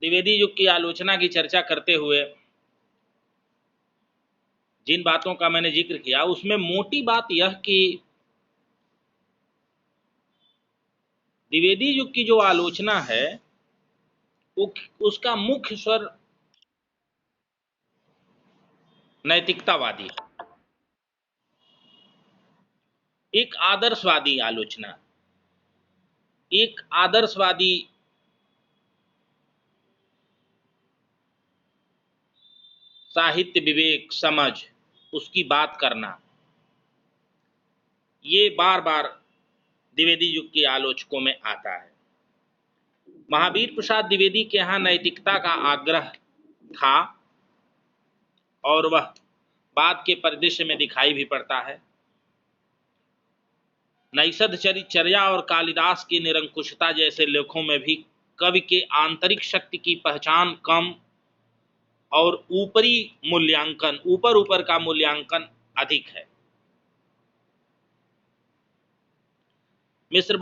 द्विवेदी युग की आलोचना की चर्चा करते हुए जिन बातों का मैंने जिक्र किया उसमें मोटी बात यह कि द्विवेदी युग की जो आलोचना है वो उसका मुख्य स्वर नैतिकतावादी है। एक आदर्शवादी आलोचना, एक आदर्शवादी साहित्य विवेक समझ, उसकी बात करना, ये बार बार द्विवेदी युग के आलोचकों में आता है। महावीर प्रसाद द्विवेदी के यहाँ नैतिकता का आग्रह था और वह बाद के परिदृश्य में दिखाई भी पड़ता है। नैषध चरिचर्या और कालिदास की निरंकुशता जैसे लेखों में भी कवि के आंतरिक शक्ति की पहचान कम और ऊपरी मूल्यांकन, ऊपर ऊपर का मूल्यांकन अधिक है। मिश्र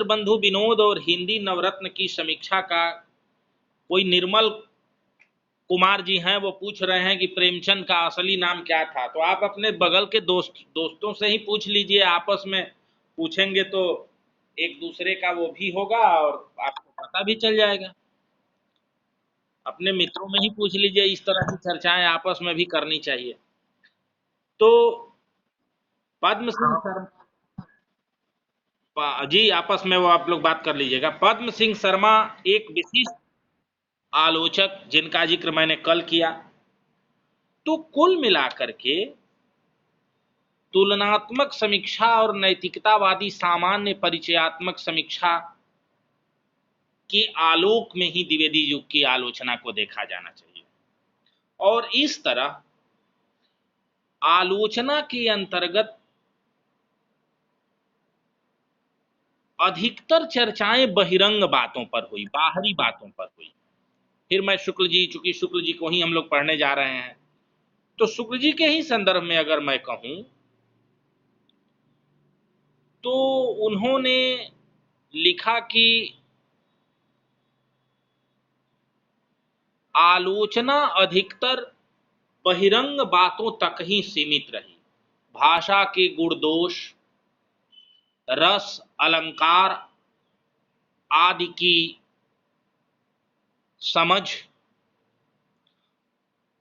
बंधु विनोद और हिंदी नवरत्न की समीक्षा का कोई निर्मल कुमार जी हैं, वो पूछ रहे हैं कि प्रेमचंद का असली नाम क्या था। तो आप अपने बगल के दोस्तों से ही पूछ लीजिए, आपस में पूछेंगे तो एक दूसरे का वो भी होगा और आपको पता भी चल जाएगा। अपने मित्रों में ही पूछ लीजिए, इस तरह की चर्चाएं आपस में भी करनी चाहिए। तो पद्म सिंह शर्मा जी, आपस में वो आप लोग बात कर लीजिएगा। पद्म सिंह शर्मा एक विशिष्ट आलोचक जिनका जिक्र मैंने कल किया। तो कुल मिलाकर के तुलनात्मक समीक्षा और नैतिकतावादी सामान्य परिचयात्मक समीक्षा के आलोक में ही द्विवेदी युग की आलोचना को देखा जाना चाहिए। और इस तरह आलोचना के अंतर्गत अधिकतर चर्चाएं बहिरंग बातों पर हुई, बाहरी बातों पर हुई। फिर मैं शुक्ल जी, चूंकि शुक्ल जी को ही हम लोग पढ़ने जा रहे हैं, तो शुक्ल जी के ही संदर्भ में अगर मैं कहूं तो उन्होंने लिखा कि आलोचना अधिकतर बहिरंग बातों तक ही सीमित रही। भाषा के गुण दोष, रस, अलंकार आदि की समझ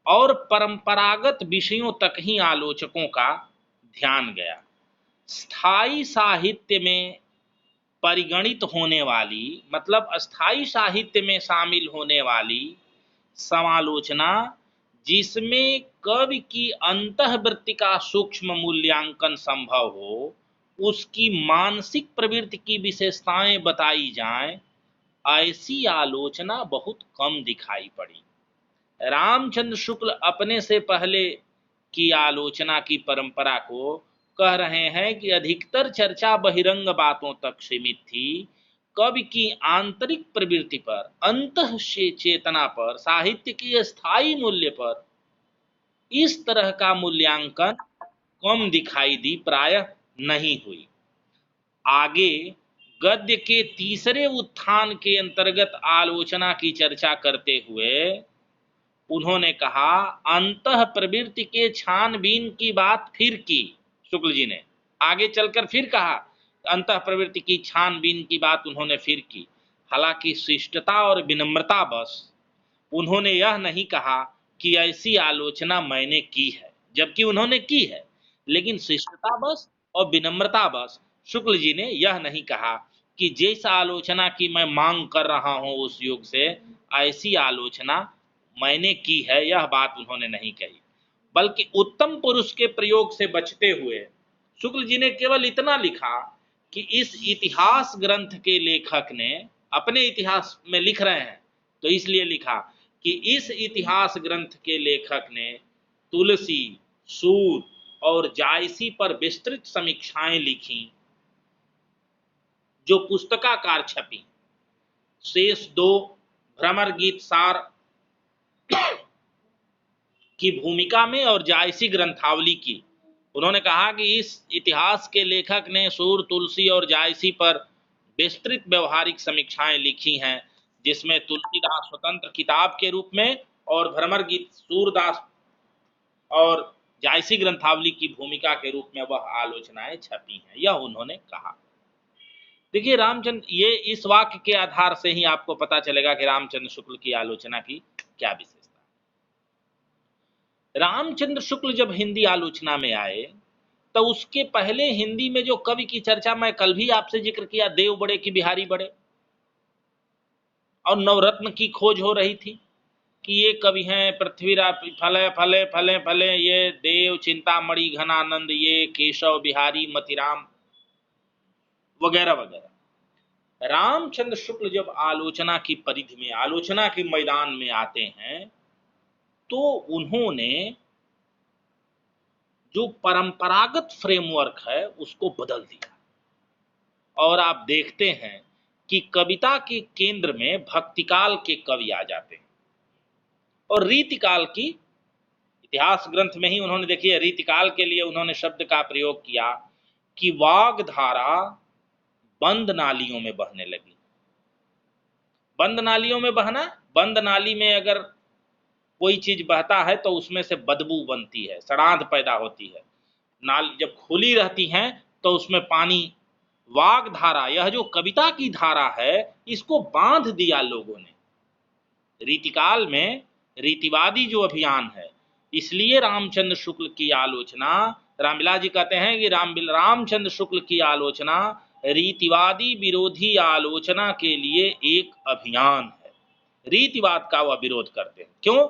और परंपरागत विषयों तक ही आलोचकों का ध्यान गया। स्थायी साहित्य में परिगणित होने वाली, मतलब स्थायी साहित्य में शामिल होने वाली समालोचना, जिसमें कवि की अंतःवृत्ति का सूक्ष्म मूल्यांकन संभव हो, उसकी मानसिक प्रवृत्ति की विशेषताएं बताई जाएं, ऐसी आलोचना बहुत कम दिखाई पड़ी। रामचंद्र शुक्ल अपने से पहले की आलोचना की परंपरा को कह रहे हैं कि अधिकतर चर्चा बहिरंग बातों तक सीमित थी। कवि की आंतरिक प्रवृत्ति पर, अंतः चेतना पर, साहित्य के स्थायी मूल्य पर इस तरह का मूल्यांकन कम दिखाई दी, प्रायः नहीं हुई। आगे गद्य के तीसरे उत्थान के अंतर्गत आलोचना की चर्चा करते हुए उन्होंने कहा, अंतः प्रवृत्ति के छानबीन की बात फिर की। शुक्ल जी ने आगे चलकर फिर कहा, अंतः प्रवृत्ति की छानबीन की बात उन्होंने फिर की। हालांकि शिष्टता और विनम्रता बस उन्होंने यह नहीं कहा कि ऐसी आलोचना मैंने की है, जबकि उन्होंने की है, लेकिन शिष्टता बस और विनम्रता बस शुक्ल जी ने यह नहीं कहा कि जैसा आलोचना की मैं मांग कर रहा हूं उस युग से, ऐसी आलोचना मैंने की है, यह बात उन्होंने नहीं कही। बल्कि उत्तम पुरुष के प्रयोग से बचते हुए शुक्ल जी ने केवल इतना लिखा कि इस इतिहास ग्रंथ के लेखक ने, अपने इतिहास में लिख रहे हैं तो इसलिए लिखा कि इस इतिहास ग्रंथ के लेखक ने तुलसी, सूत और जायसी पर विस्तृत समीक्षाएं लिखी, जो पुस्तकाकार छपी। शेष दो, भ्रमर गीत सार की भूमिका में और जायसी ग्रंथावली की, उन्होंने कहा कि इस इतिहास के लेखक ने सूर, तुलसी और जायसी पर विस्तृत व्यवहारिक समीक्षाएं लिखी हैं, जिसमें तुलसीदास स्वतंत्र किताब के रूप में और भ्रमर गीत सूरदास और जायसी ग्रंथावली की भूमिका के रूप में वह आलोचनाएं छपी हैं, यह उन्होंने कहा। देखिए रामचंद्र, ये इस वाक्य के आधार से ही आपको पता चलेगा कि रामचंद्र शुक्ल की आलोचना की क्या विशेषता है। रामचंद्र शुक्ल जब हिंदी आलोचना में आए तो उसके पहले हिंदी में जो कवि की चर्चा मैं कल भी आपसे जिक्र किया, देव बड़े की बिहारी बड़े, और नवरत्न की खोज हो रही थी कि ये कवि हैं पृथ्वीराज फले फले फले फले, ये देव चिंतामणि घनानंद, ये केशव बिहारी मतिराम वगैरह वगैरह। रामचंद्र शुक्ल जब आलोचना की परिधि में, आलोचना के मैदान में आते हैं तो उन्होंने जो परंपरागत फ्रेमवर्क है उसको बदल दिया, और आप देखते हैं कि कविता के केंद्र में भक्तिकाल के कवि आ जाते हैं, और रीतिकाल की, इतिहास ग्रंथ में ही उन्होंने देखिए रीतिकाल के लिए उन्होंने शब्द का प्रयोग किया कि वाग धारा बंद नालियों में बहने लगी। बंद नालियों में बहना, बंद नाली में अगर कोई चीज बहता है तो उसमें से बदबू बनती है, सड़ांध पैदा होती है। नाली जब खुली रहती हैं तो उसमें पानी, वाग धारा, यह जो कविता की धारा है, इसको बांध दिया लोगों ने रीतिकाल में, रीतिवादी जो अभियान है। इसलिए रामचंद्र शुक्ल की आलोचना, रामबिलास जी कहते हैं कि रामचंद्र शुक्ल की आलोचना रीतिवादी विरोधी आलोचना के लिए एक अभियान है। रीतिवाद का वह विरोध करते हैं। क्यों?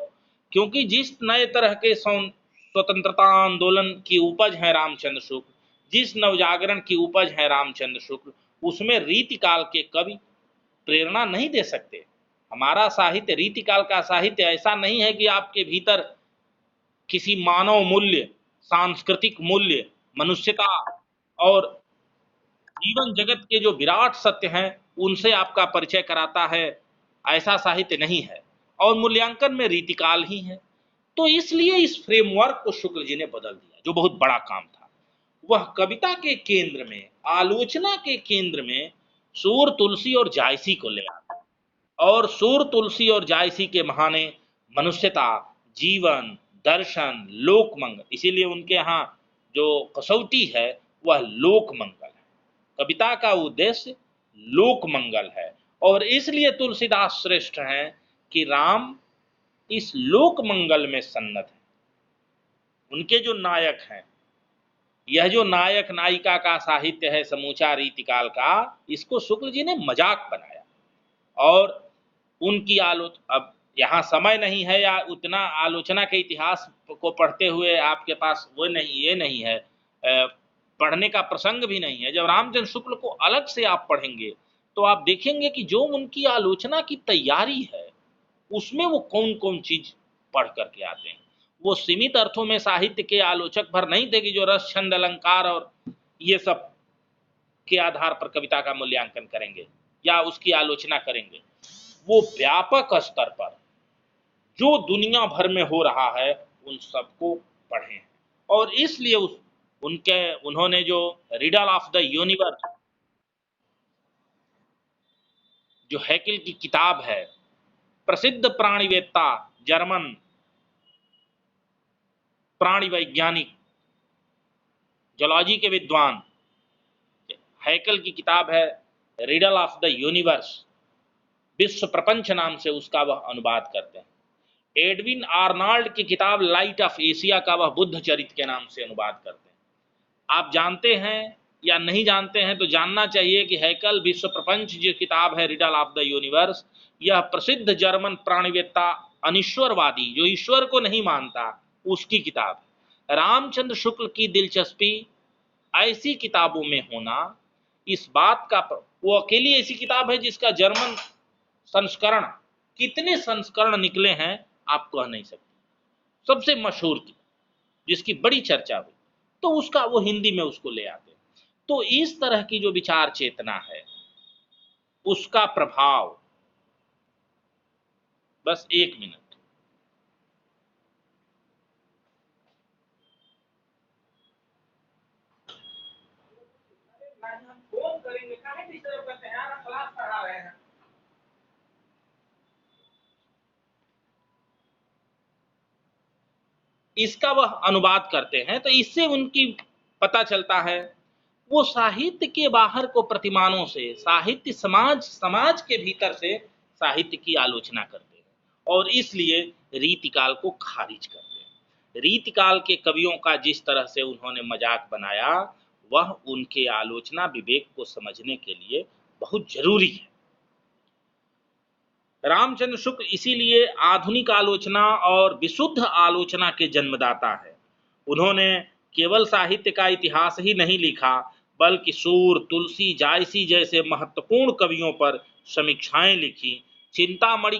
क्योंकि जिस नए तरह के स्वतंत्रता आंदोलन की उपज है रामचंद्र शुक्ल, जिस नवजागरण की उपज है रामचंद्र शुक्ल, उसमें रीतिकाल के कवि प्रेरणा नहीं दे सकते। हमारा साहित्य, रीतिकाल का साहित्य ऐसा नहीं है कि आपके भीतर किसी मानव मूल्य, सांस्कृतिक मूल्य, मनुष्यता और जीवन जगत के जो विराट सत्य हैं उनसे आपका परिचय कराता है, ऐसा साहित्य नहीं है। और मूल्यांकन में रीतिकाल ही है। तो इसलिए इस फ्रेमवर्क को शुक्ल जी ने बदल दिया, जो बहुत बड़ा काम था। वह कविता के केंद्र में, आलोचना के केंद्र में सूर, तुलसी और जायसी को ले आया, और सूर, तुलसी और जायसी के बहाने मनुष्यता, जीवन, दर्शन, लोक मंगल, इसीलिए उनके यहाँ जो कसौटी है वह लोक मंगल है। कविता का उद्देश्य लोक मंगल है, और इसलिए तुलसीदास श्रेष्ठ हैं कि राम इस लोक मंगल में सन्नत है। उनके जो नायक हैं, यह जो नायक नायिका का साहित्य है समूचा रीतिकाल का, इसको शुक्ल जी ने मजाक बनाया। और उनकी अब यहाँ समय नहीं है, या उतना आलोचना के इतिहास को पढ़ते हुए आपके पास वो नहीं, ये नहीं है, पढ़ने का प्रसंग भी नहीं है। जब रामचंद्र शुक्ल को अलग से आप पढ़ेंगे तो आप देखेंगे कि जो उनकी आलोचना की तैयारी है उसमें वो कौन कौन चीज पढ़ करके आते हैं। वो सीमित अर्थों में साहित्य के आलोचक भर नहीं थे कि जो रस, छंद, अलंकार और ये सब के आधार पर कविता का मूल्यांकन करेंगे या उसकी आलोचना करेंगे। वो व्यापक स्तर पर जो दुनिया भर में हो रहा है उन सबको पढ़े हैं। और इसलिए उन्होंने जो रिडल ऑफ द यूनिवर्स, जो हैकेल की किताब है, प्रसिद्ध प्राणीवेत्ता, जर्मन प्राणी वैज्ञानिक, जूलॉजी के विद्वान, हैकेल की किताब है रिडल ऑफ द यूनिवर्स, विश्व प्रपंच नाम से उसका वह अनुवाद करते हैं। एडविन आर्नल्ड की किताब लाइट ऑफ एशिया का वह बुद्ध चरित्र के नाम से अनुवाद करते हैं। आप जानते हैं या नहीं जानते हैं तो जानना चाहिए कि हैकेल विश्व प्रपंच जो किताब है रिडल ऑफ द यूनिवर्स, यह प्रसिद्ध जर्मन प्राणीवेत्ता, अनिश्वरवादी, जो ईश्वर को नहीं मानता, उसकी किताब है। रामचंद्र शुक्ल की दिलचस्पी ऐसी किताबों में होना, इस बात का, वो अकेली ऐसी किताब है जिसका जर्मन संस्करण, कितने संस्करण निकले हैं आप कह नहीं सकते, सबसे मशहूर की जिसकी बड़ी चर्चा हुई, तो उसका वो हिंदी में उसको ले आते हैं। तो इस तरह की जो विचार चेतना है उसका प्रभाव, बस एक मिनट, हम फोन करेंगे, काहे डिस्टर्ब करते हैं क्लास पढ़ा रहे हैं। इसका वह अनुवाद करते हैं, तो इससे उनकी पता चलता है वो साहित्य के बाहर को प्रतिमानों से, साहित्य समाज के भीतर से साहित्य की आलोचना करते हैं और इसलिए रीतिकाल को खारिज करते हैं। रीतिकाल के कवियों का जिस तरह से उन्होंने मजाक बनाया वह उनके आलोचना विवेक को समझने के लिए बहुत जरूरी है। रामचंद्र शुक्ल इसीलिए आधुनिक आलोचना और विशुद्ध आलोचना के जन्मदाता है। उन्होंने केवल साहित्य का इतिहास ही नहीं लिखा बल्कि सूर, तुलसी, जायसी जैसे महत्वपूर्ण कवियों पर समीक्षाएं लिखी। चिंतामणि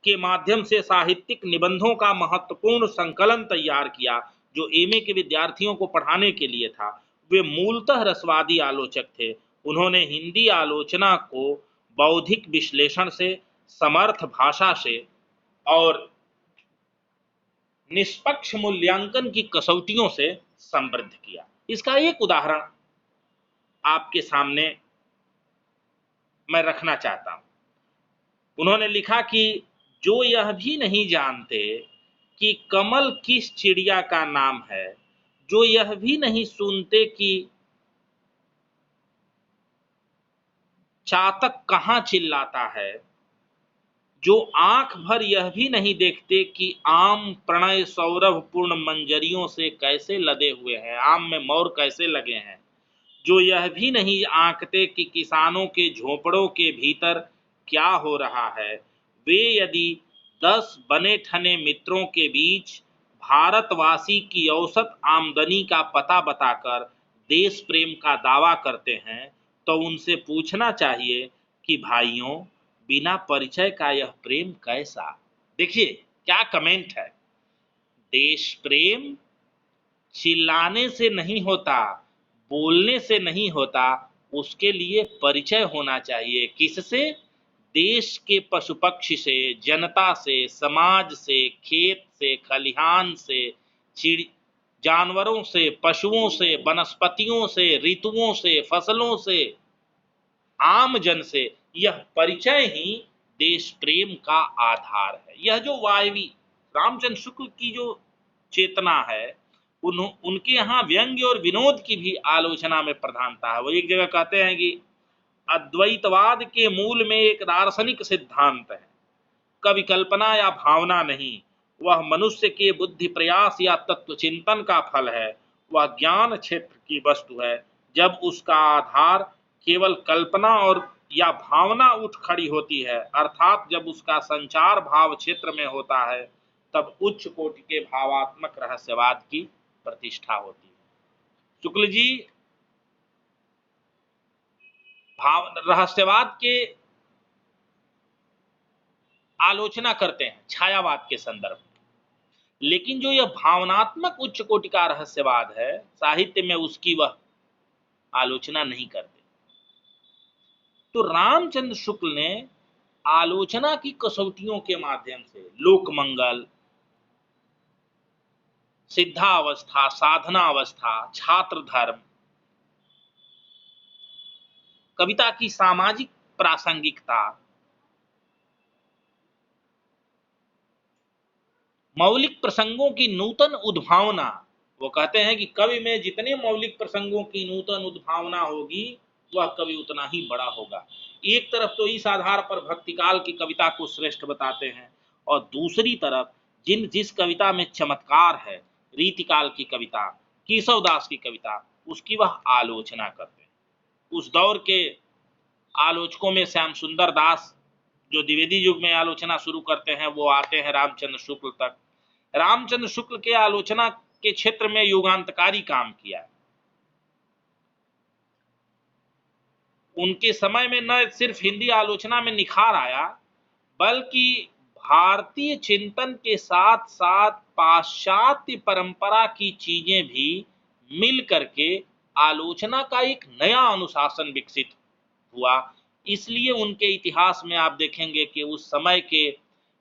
के माध्यम से साहित्यिक निबंधों का महत्वपूर्ण संकलन तैयार किया जो एमए के विद्यार्थियों को पढ़ाने के लिए था। वे मूलतः रसवादी आलोचक थे। उन्होंने हिंदी आलोचना को बौद्धिक विश्लेषण से, समर्थ भाषा से और निष्पक्ष मूल्यांकन की कसौटियों से समृद्ध किया। इसका एक उदाहरण आपके सामने मैं रखना चाहता हूं। उन्होंने लिखा कि जो यह भी नहीं जानते कि कमल किस चिड़िया का नाम है, जो यह भी नहीं सुनते कि चातक कहां चिल्लाता है, जो आंख भर यह भी नहीं देखते कि आम प्रणय सौरभ पूर्ण मंजरियों से कैसे लदे हुए हैं, आम में मोर कैसे लगे हैं, जो यह भी नहीं आंकते कि किसानों के झोपड़ों के भीतर क्या हो रहा है, वे यदि 10 बने ठने मित्रों के बीच भारतवासी की औसत आमदनी का पता बताकर देश प्रेम का दावा करते हैं तो उनसे पूछना चाहिए कि भाइयों बिना परिचय का यह प्रेम कैसा। देखिए क्या कमेंट है। देश प्रेम चिल्लाने से नहीं होता, बोलने से नहीं होता, उसके लिए परिचय होना चाहिए। किससे? देश के पशु पक्षी से, जनता से, समाज से, खेत से, खलिहान से, चिड़ जानवरों से, पशुओं से, वनस्पतियों से, ऋतुओं से, फसलों से, आम जन से। यह परिचय ही देश प्रेम का आधार है। यह जो वायवी रामचंद्र शुक्ल की जो चेतना है उनके यहाँ व्यंग्य और विनोद की भी आलोचना में प्रधानता है। वो एक जगह कहते हैं कि अद्वैतवाद के मूल में एक दार्शनिक सिद्धांत है, कवि कल्पना या भावना नहीं, वह मनुष्य के बुद्धि प्रयास या तत्व चिंतन का फल है, वह ज्ञान क्षेत्र की वस्तु है। जब उसका आधार केवल कल्पना और या भावना उठ खड़ी होती है, अर्थात जब उसका संचार भाव क्षेत्र में होता है, तब उच्च कोटि के भावात्मक रहस्यवाद की प्रतिष्ठा होती है। शुक्ल जी भाव रहस्यवाद के आलोचना करते हैं छायावाद के संदर्भ में, लेकिन जो यह भावनात्मक उच्च कोटि का रहस्यवाद है साहित्य में उसकी वह आलोचना नहीं करते। तो रामचंद्र शुक्ल ने आलोचना की कसौटियों के माध्यम से लोकमंगल, सिद्धावस्था, साधना अवस्था, छात्र धर्म, कविता की सामाजिक प्रासंगिकता, मौलिक प्रसंगों की नूतन उद्भावना। वो कहते हैं कि कवि में जितने मौलिक प्रसंगों की नूतन उद्भावना होगी वह कवि उतना ही बड़ा होगा। एक तरफ तो इस आधार पर भक्तिकाल की कविता को श्रेष्ठ बताते हैं और दूसरी तरफ जिस कविता में चमत्कार है, रीतिकाल की कविता, केशव दास की कविता, उसकी वह आलोचना करते हैं। उस दौर के आलोचकों में श्याम सुंदर दास जो द्विवेदी युग में आलोचना शुरू करते हैं वो आते हैं रामचंद्र शुक्ल तक। रामचंद्र शुक्ल के आलोचना के क्षेत्र में युगांतकारी काम किया। उनके समय में न सिर्फ हिंदी आलोचना में निखार आया बल्कि भारतीय चिंतन के साथ साथ पाश्चात्य परंपरा की चीजें भी मिल करके आलोचना का एक नया अनुशासन विकसित हुआ। इसलिए उनके इतिहास में आप देखेंगे कि उस समय के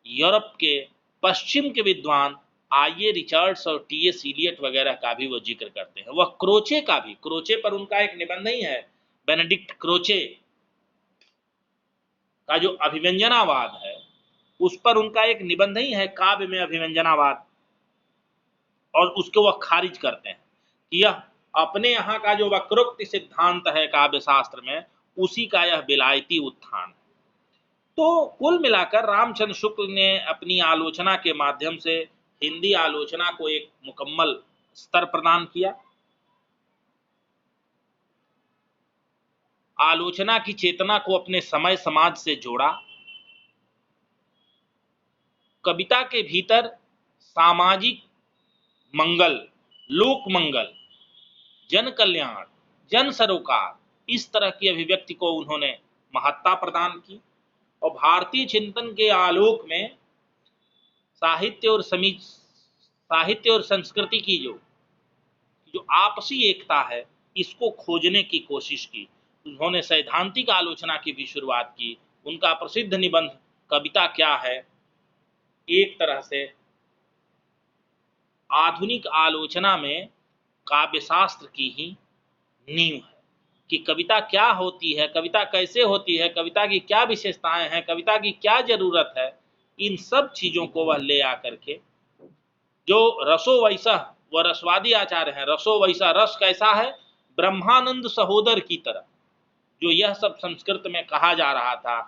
यूरोप के पश्चिम के विद्वान आईए रिचर्ड्स और टीएस इलियट वगैरह का भी वो जिक्र करते हैं। वह क्रोचे का भी, क्रोचे पर उनका एक निबंध ही है, बेनेडिक्ट क्रोचे, का जो अभिव्यंजनावाद है उस पर उनका एक निबंध ही है, काव्य में अभिव्यंजनावाद, और उसको वह खारिज करते हैं कि यह अपने यहाँ का जो वक्रोक्ति सिद्धांत है काव्य शास्त्र में, उसी का यह विलायती उत्थान। तो कुल मिलाकर रामचंद्र शुक्ल ने अपनी आलोचना के माध्यम से हिंदी आलोचना को एक मुकम्मल स्तर प्रदान किया। आलोचना की चेतना को अपने समय समाज से जोड़ा। कविता के भीतर सामाजिक मंगल, लोक मंगल, जन कल्याण, जन सरोकार, इस तरह की अभिव्यक्ति को उन्होंने महत्ता प्रदान की। और भारतीय चिंतन के आलोक में साहित्य और संस्कृति की जो आपसी एकता है, इसको खोजने की कोशिश की। उन्होंने सैद्धांतिक आलोचना की भी शुरुआत की। उनका प्रसिद्ध निबंध कविता क्या है एक तरह से आधुनिक आलोचना में काव्यशास्त्र की ही नींव है कि कविता क्या होती है, कविता कैसे होती है, कविता की क्या विशेषताएं हैं, कविता की क्या जरूरत है। इन सब चीजों को वह ले आकर के, जो रसो वैसा, वह रसवादी आचार्य है, रसो वैसा, रस कैसा है, ब्रह्मानंद सहोदर की तरह, जो यह सब संस्कृत में कहा जा रहा था,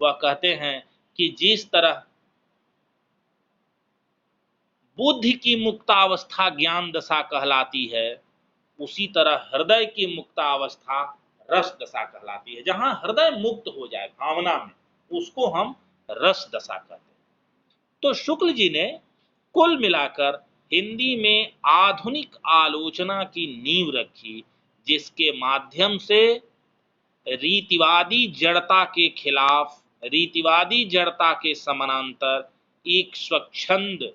वह कहते हैं कि जिस तरह बुद्धि की मुक्तावस्था ज्ञान दशा कहलाती है, उसी तरह हृदय की मुक्तावस्था रस दशा कहलाती है। जहां हृदय मुक्त हो जाए भावना में, उसको हम रस दशा कहते हैं। तो शुक्ल जी ने कुल मिलाकर हिंदी में आधुनिक आलोचना की नींव रखी, जिसके माध्यम से रीतिवादी जड़ता के खिलाफ, रीतिवादी जड़ता के समानांतर एक स्वच्छंद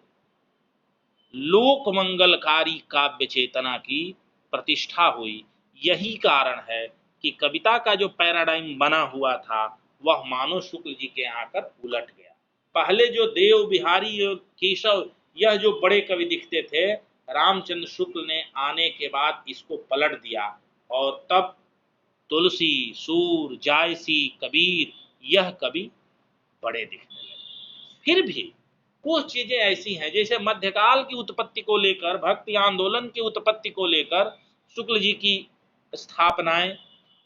लोक मंगलकारी काव्य चेतना की प्रतिष्ठा हुई। यही कारण है कि कविता का जो पैराडाइम बना हुआ था, वह मानव शुक्ल जी के आकर उलट गया। पहले जो देव बिहारी केशव, यह जो बड़े कवि दिखते थे, रामचंद्र शुक्ल ने आने के बाद इसको पलट दिया, और तब तुलसी, सूर, जायसी, कबीर, यह कवि बड़े दिखने लगे। फिर भी कुछ चीजें ऐसी हैं, जैसे मध्यकाल की उत्पत्ति को लेकर, भक्ति आंदोलन की उत्पत्ति को लेकर शुक्ल जी की स्थापनाएं,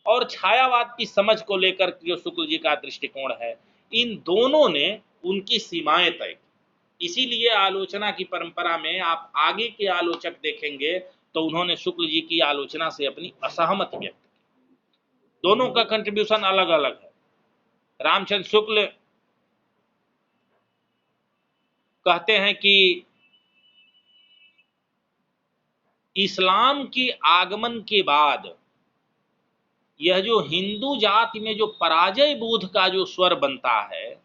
और छायावाद की समझ को लेकर जो शुक्ल जी का दृष्टिकोण है, इन दोनों ने उनकी सीमाएं तय की। इसीलिए आलोचना की परंपरा में आप आगे के आलोचक देखेंगे तो उन्होंने शुक्ल जी की आलोचना से अपनी असहमति व्यक्त की। दोनों का कंट्रीब्यूशन अलग अलग है। रामचंद्र शुक्ल कहते हैं कि इस्लाम के आगमन के बाद यह जो हिंदू जाति में जो पराजय बोध का जो स्वर बनता है,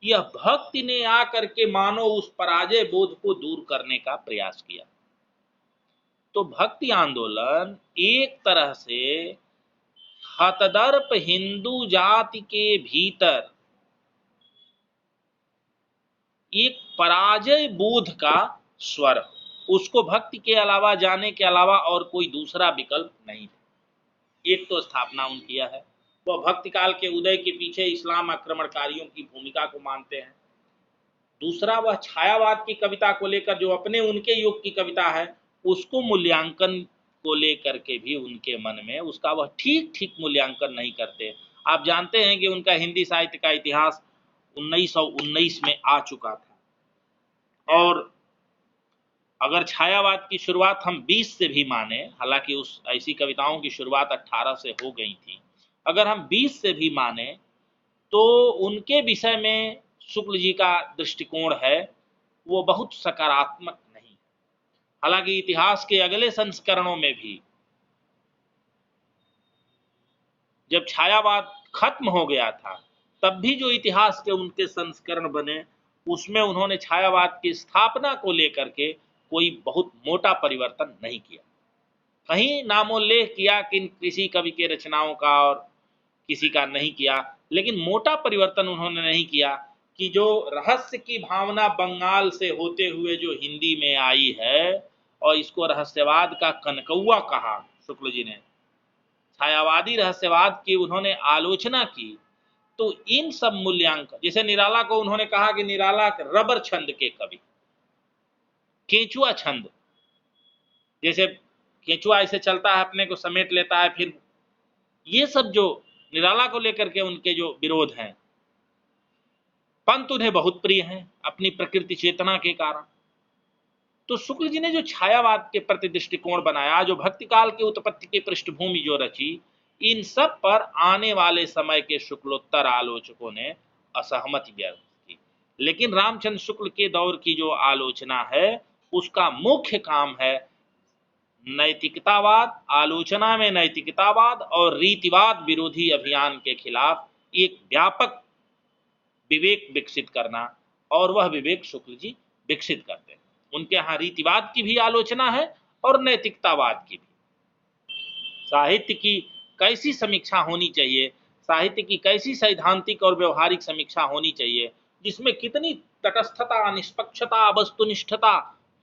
यह भक्ति ने आकर के मानो उस पराजय बोध को दूर करने का प्रयास किया। तो भक्ति आंदोलन एक तरह से हतदर्प हिंदू जाति के भीतर एक पराजय बोध का स्वर, उसको भक्ति के अलावा, जाने के अलावा और कोई दूसरा विकल्प नहीं था। एक तो स्थापना उनकी है, वह भक्ति काल के उदय के पीछे इस्लाम आक्रमणकारियों की भूमिका को मानते हैं। दूसरा, वह छायावाद की कविता को लेकर, जो अपने उनके युग की कविता है, उसको मूल्यांकन को लेकर के भी उनके मन में उसका वह ठीक ठीक मूल्यांकन नहीं करते। आप जानते हैं कि उनका हिंदी साहित्य का इतिहास 1919 में आ चुका था, और अगर छायावाद की शुरुआत हम 20 से भी माने, हालांकि उस ऐसी कविताओं की शुरुआत 18 से हो गई थी, अगर हम 20 से भी माने तो उनके विषय में शुक्ल जी का दृष्टिकोण है वो बहुत सकारात्मक नहीं। हालांकि इतिहास के अगले संस्करणों में भी, जब छायावाद खत्म हो गया था, तब भी जो इतिहास के उनके संस्करण बने, उसमें उन्होंने छायावाद की स्थापना को लेकर के कोई बहुत मोटा परिवर्तन नहीं किया। कहीं नामोल्लेख किया कि किसी कवि के रचनाओं का और किसी का नहीं किया, लेकिन मोटा परिवर्तन उन्होंने नहीं किया कि जो रहस्य की भावना बंगाल से होते हुए जो हिंदी में आई है, और इसको रहस्यवाद का कनकौआ कहा शुक्ल जी ने, छायावादी रहस्यवाद की उन्होंने आलोचना की, तो इन सब मूल्यांकन, जैसे निराला को उन्होंने कहा कि निराला रबर छंद के कवि, केंचुआ छंद, जैसे केंचुआ ऐसे चलता है अपने को समेट लेता है, फिर ये सब जो निराला को लेकर के उनके जो विरोध हैं, पंत उन्हें बहुत प्रिय हैं अपनी प्रकृति चेतना के कारण। तो शुक्ल जी ने जो छायावाद के प्रति दृष्टिकोण बनाया, जो भक्ति काल की उत्पत्ति की पृष्ठभूमि जो रची, इन सब पर आने वाले समय के शुक्लोत्तर आलोचकों ने असहमति व्यक्त की। लेकिन रामचंद्र शुक्ल के दौर की जो आलोचना है, उसका मुख्य काम है नैतिकतावाद, आलोचना में नैतिकतावाद और रीतिवाद विरोधी अभियान के खिलाफ एक व्यापक विवेक विकसित करना, और वह विवेक शुक्ल जी विकसित करते हैं। उनके यहाँ रीतिवाद की भी आलोचना है और नैतिकतावाद की भी। साहित्य की कैसी समीक्षा होनी चाहिए, साहित्य की कैसी सैद्धांतिक और व्यवहारिक समीक्षा होनी चाहिए, जिसमें कितनी तटस्थता, निष्पक्षता, वस्तुनिष्ठता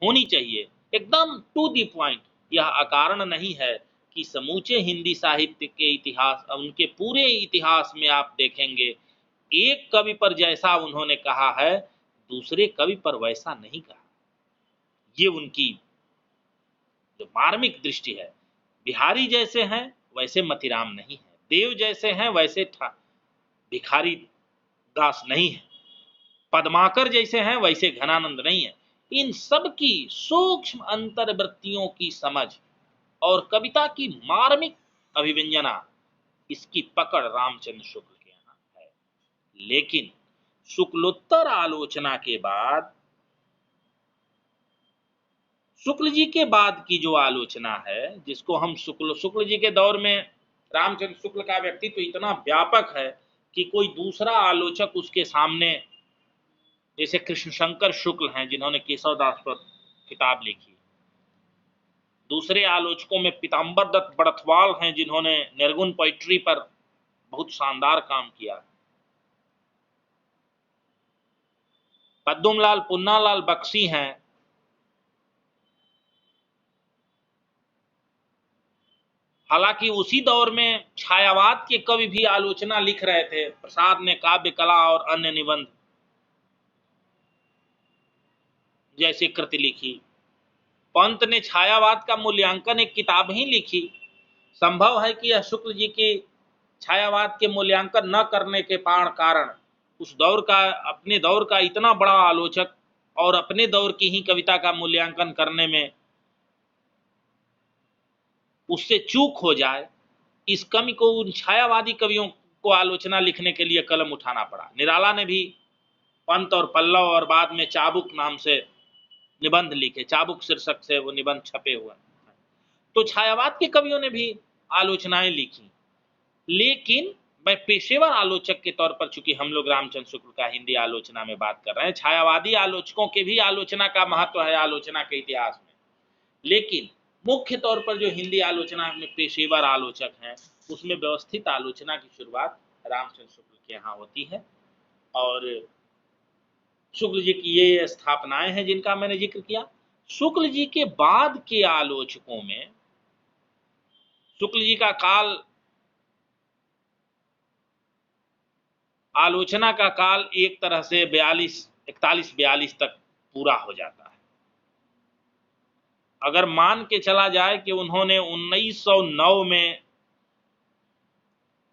होनी चाहिए, एकदम टू दी पॉइंट। यह अकारण नहीं है कि समूचे हिंदी साहित्य के इतिहास, उनके पूरे इतिहास में आप देखेंगे, एक कवि पर जैसा उन्होंने कहा है, दूसरे कवि पर वैसा नहीं कहा। ये उनकी जो मार्मिक दृष्टि है। बिहारी जैसे हैं वैसे मतीराम नहीं है, देव जैसे हैं वैसे भिखारी दास नहीं है, पद्माकर जैसे हैं वैसे घनानंद नहीं है। इन सब की सूक्ष्म अंतर्वृत्तियों की समझ और कविता की मार्मिक अभिव्यंजना, इसकी पकड़ रामचंद्र शुक्ल के यहाँ है। लेकिन शुक्लोत्तर आलोचना के बाद, शुक्ल जी के बाद की जो आलोचना है, जिसको हम शुक्ल जी के दौर में रामचंद्र शुक्ल का व्यक्तित्व तो इतना व्यापक है कि कोई दूसरा आलोचक उसके सामने, जैसे कृष्ण शंकर शुक्ल हैं जिन्होंने केशवदास पर किताब लिखी, दूसरे आलोचकों में पीताम्बर दत्त बड़थवाल हैं जिन्होंने निर्गुण पोइट्री पर बहुत शानदार काम किया, पद्मलाल पुन्नालाल बख्शी हैं, हालांकि उसी दौर में छायावाद के कवि भी आलोचना लिख रहे थे। प्रसाद ने काव्य कला और अन्य निबंध जैसी कृति लिखी, पंत ने छायावाद का मूल्यांकन एक किताब ही लिखी। संभव है कि यह शुक्ल जी की छायावाद के मूल्यांकन न करने के कारण उस दौर का, अपने दौर का इतना बड़ा आलोचक और अपने दौर की ही कविता का मूल्यांकन करने में उससे चूक हो जाए, इस कमी को उन छायावादी कवियों को आलोचना लिखने के लिए कलम उठाना पड़ा। निराला ने भी पंत और पल्लव और बाद में चाबुक नाम से निबंध लिखे, चाबुक शीर्षक से वो निबंध छपे हुए। तो छायावाद के कवियों ने भी आलोचनाएं लिखी, लेकिन मैं पेशेवर आलोचक के तौर पर, चूंकि हम लोग रामचंद्र शुक्ल का हिंदी आलोचना में बात कर रहे हैं, छायावादी आलोचकों के भी आलोचना का महत्व है आलोचना के इतिहास में, लेकिन मुख्य तौर पर जो हिंदी आलोचना में पेशेवर आलोचक हैं, उसमें व्यवस्थित आलोचना की शुरुआत रामचंद्र शुक्ल के यहाँ होती है। और शुक्ल जी की ये स्थापनाएं हैं जिनका मैंने जिक्र किया। शुक्ल जी के बाद के आलोचकों में, शुक्ल जी का काल, आलोचना का काल एक तरह से 41-42 तक पूरा हो जाता है। अगर मान के चला जाए कि उन्होंने 1909 में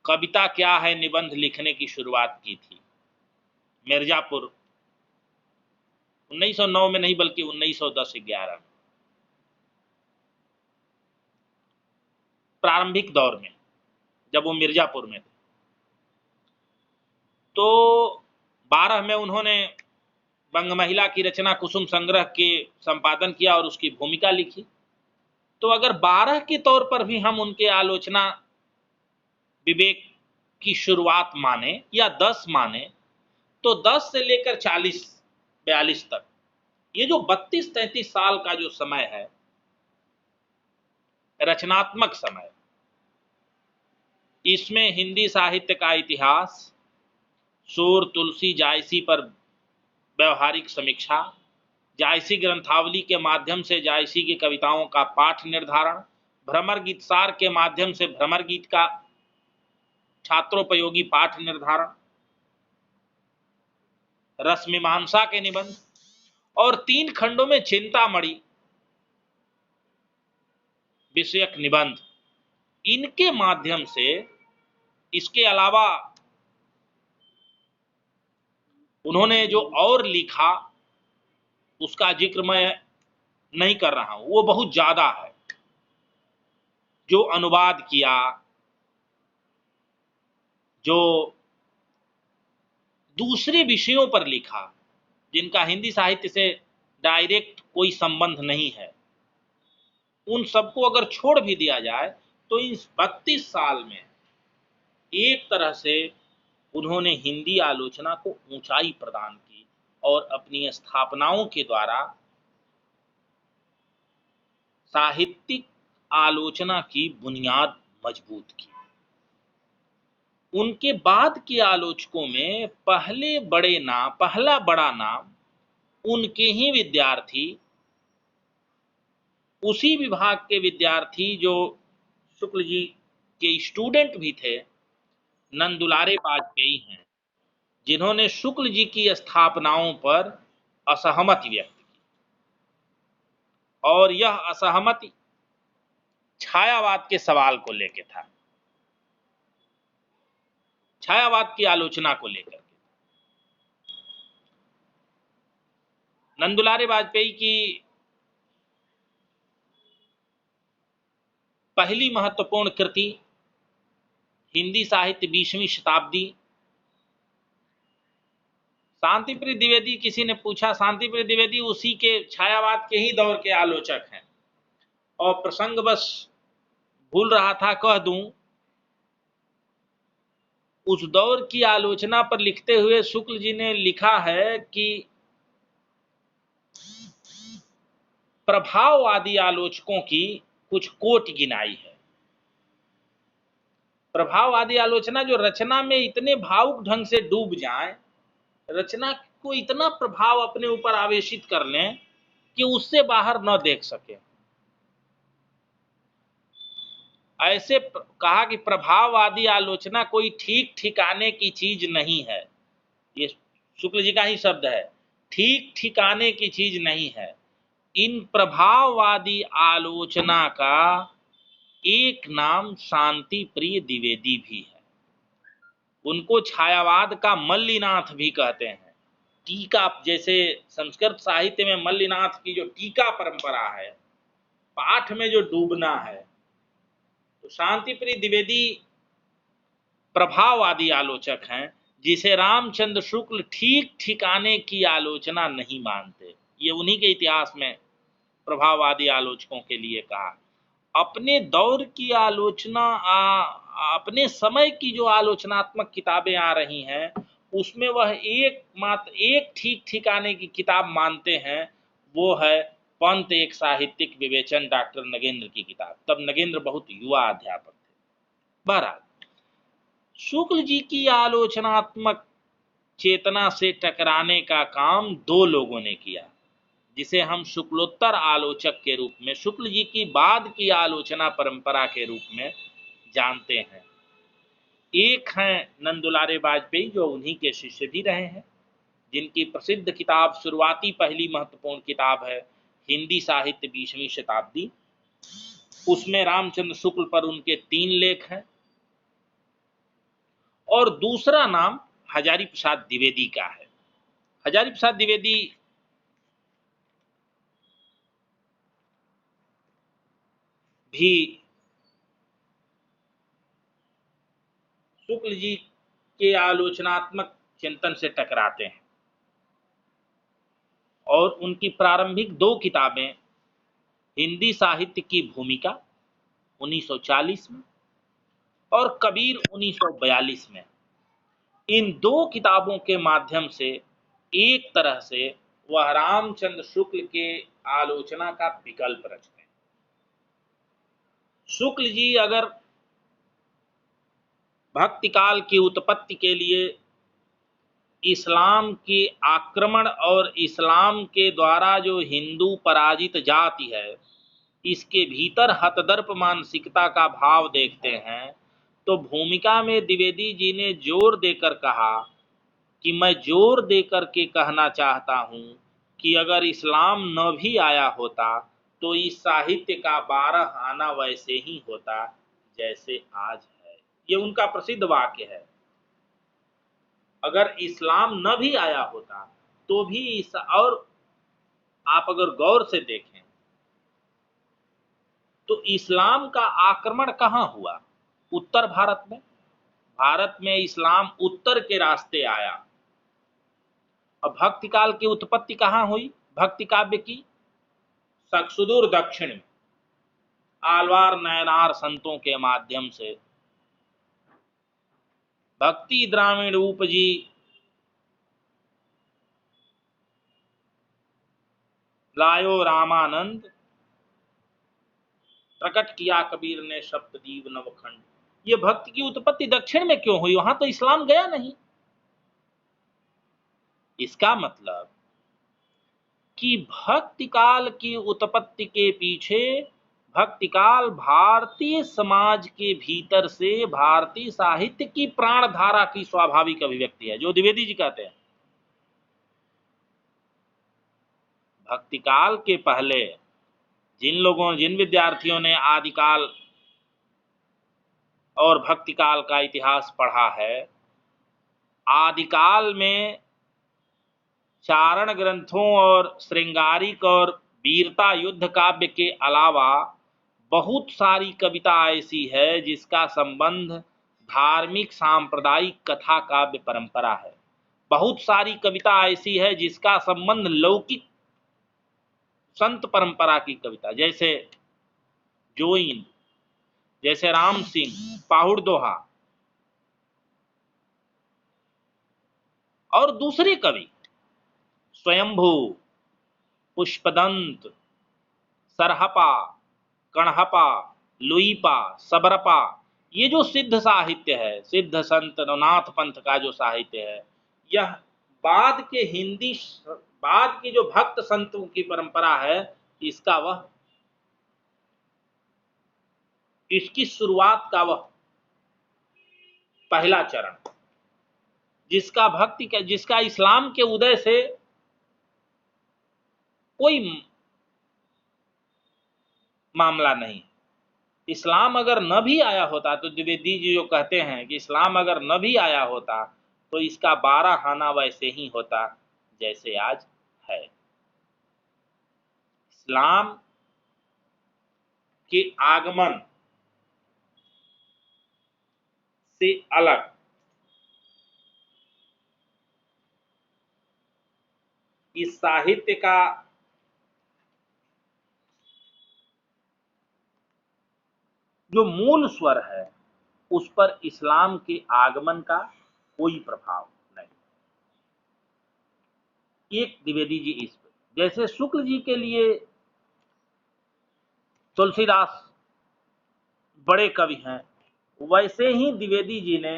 कविता क्या है निबंध लिखने की शुरुआत की थी मिर्जापुर, 1909 में नहीं बल्कि 1910-11 में, प्रारंभिक दौर में जब वो मिर्जापुर में थे। तो 12 में उन्होंने बंग महिला की रचना कुसुम संग्रह के संपादन किया और उसकी भूमिका लिखी। तो अगर 12 के तौर पर भी हम उनके आलोचना विवेक की शुरुआत माने या 10 माने, तो 10 से लेकर 40-42 तक, ये जो 32-33 साल का जो समय है, रचनात्मक समय, इसमें हिंदी साहित्य का इतिहास, शोर, तुलसी, जायसी पर व्यवहारिक समीक्षा, जायसी ग्रंथावली के माध्यम से जायसी की कविताओं का पाठ निर्धारण, भ्रमर गीतसार के माध्यम से भ्रमर गीत का छात्रोपयोगी पाठ निर्धारण, रस मीमांसा के निबंध और 3 खंडों में चिंतामणि विषयक निबंध, इनके माध्यम से, इसके अलावा उन्होंने जो और लिखा उसका जिक्र मैं नहीं कर रहा हूं, वो बहुत ज्यादा है। जो अनुवाद किया, जो दूसरे विषयों पर लिखा जिनका हिंदी साहित्य से डायरेक्ट कोई संबंध नहीं है, उन सबको अगर छोड़ भी दिया जाए तो इस 32 साल में एक तरह से उन्होंने हिंदी आलोचना को ऊंचाई प्रदान की और अपनी स्थापनाओं के द्वारा साहित्यिक आलोचना की बुनियाद मजबूत की। उनके बाद के आलोचकों में पहला बड़ा नाम उनके ही विद्यार्थी, उसी विभाग के विद्यार्थी जो शुक्ल जी के स्टूडेंट भी थे, नंदुलारे वाजपेयी हैं, जिन्होंने शुक्ल जी की स्थापनाओं पर असहमति व्यक्त की। और यह असहमति छायावाद के सवाल को लेकर था, छायावाद की आलोचना को लेकर। नंदुलारे वाजपेयी की पहली महत्वपूर्ण कृति हिंदी साहित्य 20वीं शताब्दी। शांतिप्रिय द्विवेदी, किसी ने पूछा, शांतिप्रिय द्विवेदी उसी के छायावाद के ही दौर के आलोचक हैं, और प्रसंगवश भूल रहा था कह दूं, उस दौर की आलोचना पर लिखते हुए शुक्ल जी ने लिखा है कि प्रभाववादी आलोचकों की कुछ कोट गिनाई है। प्रभाववादी आलोचना जो रचना में इतने भावुक ढंग से डूब जाए, रचना को इतना प्रभाव अपने ऊपर आवेशित कर लें कि उससे बाहर न देख सके। ऐसे कहा कि प्रभाववादी आलोचना कोई ठीक ठिकाने की चीज नहीं है। ये शुक्ल जी का ही शब्द है, ठीक ठिकाने की चीज नहीं है। इन प्रभाववादी आलोचना का एक नाम शांति प्रिय द्विवेदी भी है। उनको छायावाद का मल्लिनाथ भी कहते हैं। टीका, जैसे संस्कृत साहित्य में मल्लिनाथ की जो टीका परंपरा है, पाठ में जो डूबना है, तो शांतिप्रिय द्विवेदी प्रभाववादी आलोचक हैं, जिसे रामचंद्र शुक्ल ठीक ठिकाने की आलोचना नहीं मानते। ये उन्हीं के इतिहास में प्रभाववादी आलोचकों के लिए कहा। अपने दौर की आलोचना, अपने समय की जो आलोचनात्मक किताबें आ रही हैं, उसमें वह एक ठीक ठिकाने की किताब मानते हैं, वो है पंत एक साहित्यिक विवेचन, डॉक्टर नगेंद्र की किताब। तब नगेंद्र बहुत युवा अध्यापक थे। बहरहाल, शुक्ल जी की आलोचनात्मक चेतना से टकराने का काम दो लोगों ने किया, जिसे हम शुक्लोत्तर आलोचक के रूप में, शुक्ल जी की बाद की आलोचना परंपरा के रूप में जानते हैं। एक हैं नंदुलारे वाजपेयी, जो उन्हीं के शिष्य भी रहे हैं, जिनकी प्रसिद्ध किताब, शुरुआती पहली महत्वपूर्ण किताब है हिंदी साहित्य 20वीं शताब्दी। उसमें रामचंद्र शुक्ल पर उनके 3 लेख हैं। और दूसरा नाम हजारी प्रसाद द्विवेदी का है। हजारी प्रसाद द्विवेदी भी शुक्ल जी के आलोचनात्मक चिंतन से टकराते हैं, और उनकी प्रारंभिक 2 किताबें, हिंदी साहित्य की भूमिका 1940 में और कबीर 1942 में, इन 2 किताबों के माध्यम से एक तरह से वह रामचंद्र शुक्ल के आलोचना का विकल्प रचते हैं। शुक्ल जी अगर भक्ति काल की उत्पत्ति के लिए इस्लाम के आक्रमण और इस्लाम के द्वारा जो हिंदू पराजित जाति है, इसके भीतर हतदर्प मानसिकता का भाव देखते हैं, तो भूमिका में द्विवेदी जी ने जोर देकर कहा कि मैं जोर देकर के कहना चाहता हूं कि अगर इस्लाम न भी आया होता तो इस साहित्य का 12 आना वैसे ही होता जैसे आज है। ये उनका प्रसिद्ध वाक्य है। अगर इस्लाम न भी आया होता तो भी और आप अगर गौर से देखें तो इस्लाम का आक्रमण कहां हुआ? उत्तर भारत में। भारत में इस्लाम उत्तर के रास्ते आया। अब भक्ति काल की उत्पत्ति कहां हुई भक्ति काव्य की? सुदूर दक्षिण में आलवार नयनार संतों के माध्यम से भक्ति द्राविण उपजी। लायो रामानंद प्रकट किया कबीर ने सप्तदीप नवखंड। ये भक्ति की उत्पत्ति दक्षिण में क्यों हुई? वहां तो इस्लाम गया नहीं। इसका मतलब कि भक्ति काल की उत्पत्ति के पीछे भक्ति काल भारतीय समाज के भीतर से भारतीय साहित्य की प्राण धारा की स्वाभाविक अभिव्यक्ति है, जो द्विवेदी जी कहते हैं। भक्ति काल के पहले जिन विद्यार्थियों ने आदिकाल और भक्ति काल का इतिहास पढ़ा है, आदिकाल में चारण ग्रंथों और श्रृंगारिक और वीरता युद्ध काव्य के अलावा बहुत सारी कविता ऐसी है जिसका संबंध धार्मिक सांप्रदायिक कथा काव्य परंपरा है। बहुत सारी कविता ऐसी है जिसका संबंध लौकिक संत परंपरा की कविता, जैसे जोइन, जैसे राम सिंह, पाहुड़ दोहा और दूसरे कवि स्वयंभू, पुष्पदंत, सरहपा, कणहपा, लुईपा, सबरपा, ये जो सिद्ध साहित्य है, सिद्ध संत नाथ पंथ का जो साहित्य है, यह बाद की जो भक्त संतों की परंपरा है, इसकी शुरुआत का वह पहला चरण, जिसका इस्लाम के उदय से कोई मामला नहीं। इस्लाम अगर न भी आया होता तो द्विवेदी जी जो कहते हैं कि इस्लाम अगर न भी आया होता तो इसका 12 आना वैसे ही होता जैसे आज है। इस्लाम के आगमन से अलग इस साहित्य का जो मूल स्वर है उस पर इस्लाम के आगमन का कोई प्रभाव नहीं। एक द्विवेदी जी इस पर, जैसे शुक्ल जी के लिए तुलसीदास बड़े कवि हैं, वैसे ही द्विवेदी जी ने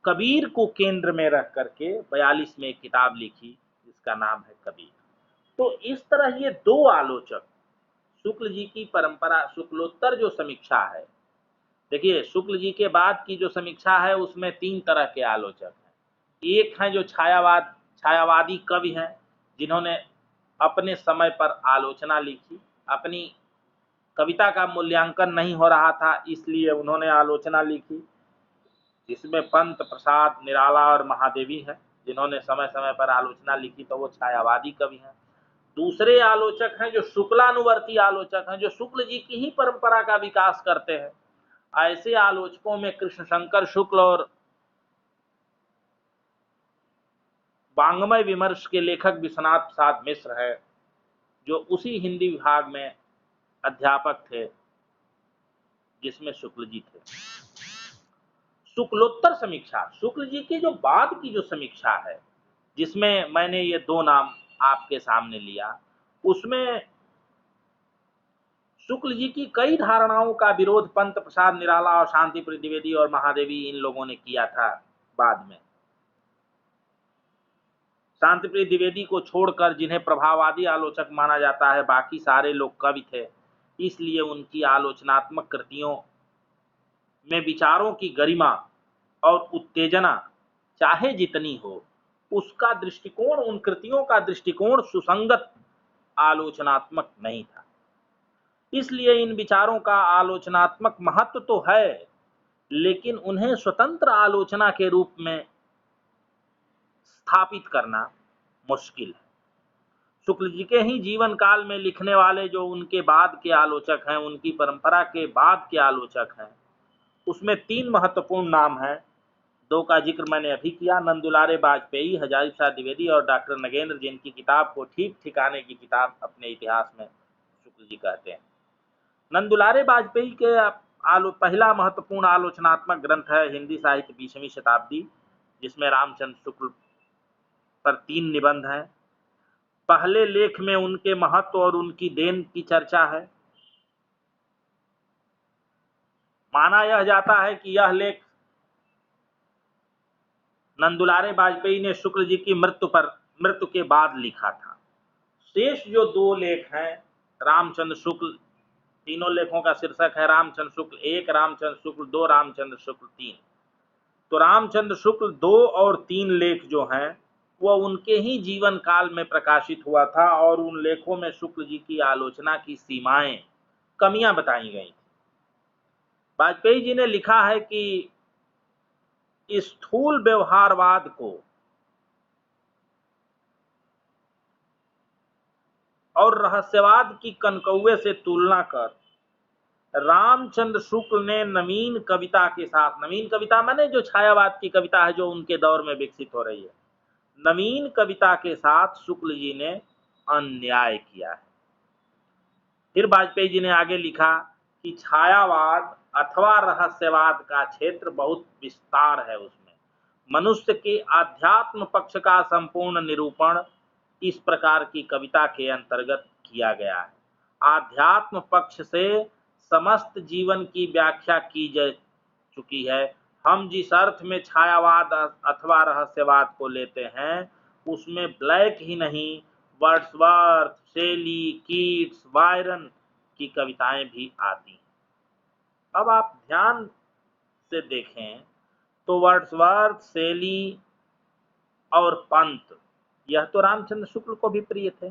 कबीर को केंद्र में रख करके 42 में एक किताब लिखी जिसका नाम है कबीर। तो इस तरह ये दो आलोचक, शुक्ल जी की परंपरा, शुक्लोत्तर जो समीक्षा है, देखिए शुक्ल जी के बाद की जो समीक्षा है उसमें 3 तरह के आलोचक हैं। एक हैं जो छायावादी कवि हैं जिन्होंने अपने समय पर आलोचना लिखी, अपनी कविता का मूल्यांकन नहीं हो रहा था इसलिए उन्होंने आलोचना लिखी, जिसमें पंत, प्रसाद, निराला और महादेवी हैं जिन्होंने समय समय पर आलोचना लिखी, तो वो छायावादी कवि हैं। दूसरे आलोचक हैं जो शुक्लानुवर्ती आलोचक हैं, जो शुक्ल जी की ही परंपरा का विकास करते हैं। ऐसे आलोचकों में कृष्ण शंकर शुक्ल और वांग्मय विमर्श के लेखक विश्वनाथ प्रसाद मिश्र है, जो उसी हिंदी विभाग में अध्यापक थे जिसमें शुक्ल जी थे। शुक्लोत्तर समीक्षा, शुक्ल जी की जो बाद की जो समीक्षा है, जिसमें मैंने ये 2 नाम आपके सामने लिया, उसमें शुक्ल जी की कई धारणाओं का विरोध पंत, प्रसाद, निराला और शांतिप्रिय द्विवेदी और महादेवी इन लोगों ने किया था। बाद में शांतिप्रिय द्विवेदी को छोड़कर जिन्हें प्रभाववादी आलोचक माना जाता है, बाकी सारे लोग कवि थे, इसलिए उनकी आलोचनात्मक कृतियों में विचारों की गरिमा और उत्तेजना चाहे जितनी हो, उसका दृष्टिकोण, उन कृतियों का दृष्टिकोण सुसंगत आलोचनात्मक नहीं था। इसलिए इन विचारों का आलोचनात्मक महत्व तो है, लेकिन उन्हें स्वतंत्र आलोचना के रूप में स्थापित करना मुश्किल है। शुक्ल जी के ही जीवन काल में लिखने वाले जो उनके बाद के आलोचक हैं, उनकी परंपरा के बाद के आलोचक हैं, उसमें 3 महत्वपूर्ण नाम हैं। 2 का जिक्र मैंने अभी किया, नंदुलारे बाजपेयी, हजारी प्रसाद द्विवेदी और डॉक्टर नगेंद्र, जिनकी किताब को ठीक ठिकाने की किताब अपने इतिहास में शुक्ल जी कहते हैं। नंदुलारे बाजपेयी के पहला महत्वपूर्ण आलोचनात्मक ग्रंथ है हिंदी साहित्य 20वीं शताब्दी, जिसमें रामचंद्र शुक्ल पर 3 निबंध हैं। पहले लेख में उनके महत्व और उनकी देन की चर्चा है। माना यह जाता है कि यह लेख नंदुलारे बाजपेयी ने शुक्ल जी की मृत्यु के बाद लिखा था। शेष जो 2 लेख हैं, रामचंद्र शुक्ल, तीनों लेखों का शीर्षक है रामचंद्र शुक्ल 1, रामचंद्र शुक्ल 2, रामचंद्र शुक्ल 3। तो रामचंद्र शुक्ल 2 और 3 लेख जो हैं, वह उनके ही जीवन काल में प्रकाशित हुआ था और उन लेखों में शुक्ल जी की आलोचना की सीमाएं, कमियां बताई गई थी। वाजपेयी जी ने लिखा है कि स्थूल व्यवहारवाद को और रहस्यवाद की कनकौए से तुलना कर रामचंद्र शुक्ल ने नवीन कविता के साथ, नवीन कविता माने जो छायावाद की कविता है जो उनके दौर में विकसित हो रही है, नवीन कविता के साथ शुक्ल जी ने अन्याय किया है। फिर वाजपेयी जी ने आगे लिखा कि छायावाद अथवा रहस्यवाद का क्षेत्र बहुत विस्तार है, उसमें मनुष्य के आध्यात्म पक्ष का संपूर्ण निरूपण इस प्रकार की कविता के अंतर्गत किया गया है। आध्यात्म पक्ष से समस्त जीवन की व्याख्या की जा चुकी है। हम जिस अर्थ में छायावाद अथवा रहस्यवाद को लेते हैं, उसमें ब्लैक ही नहीं, वर्ड्सवर्थ, शेली, कीट्स, बायरन की कविताएं भी आती हैं। अब आप ध्यान से देखें तो वर्ड्सवर्थ, शेली और पंत, यह तो रामचंद्र शुक्ल को भी प्रिय थे।